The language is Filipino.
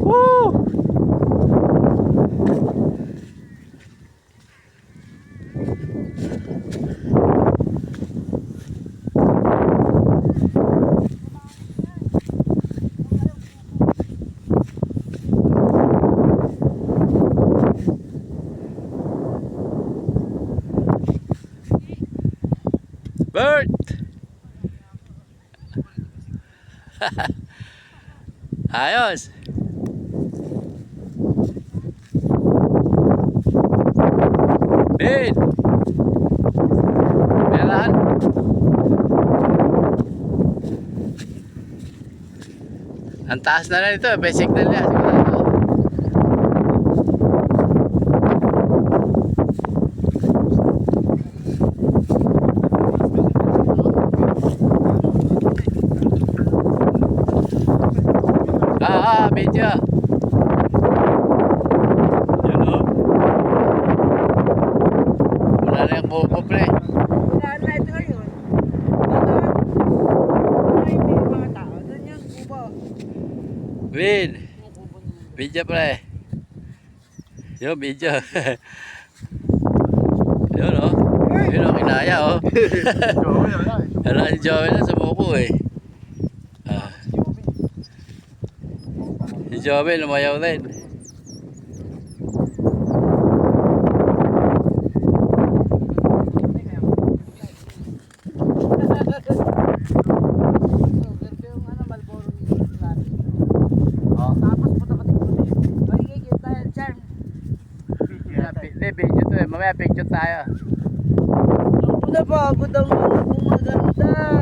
Woo! Bert! Ayos! Ben! Meron! Ang taas na lang ito, may signal niya sigurado. Medyo. Yan o. Wala na yung kuko, pre. Wala na ito ngayon. Ay, may mga tao. Doon yung kubo. Win. Medyo, pre. Yo, medyo. Yun o. Yun o, kinaya o. Wala si Joey na sa buko eh. Si Joey lumayaw din. Tapos punta ka dito. Magiging tayo dyan. Video to eh. Mamaya picture tayo. Ang puta pa, maganda.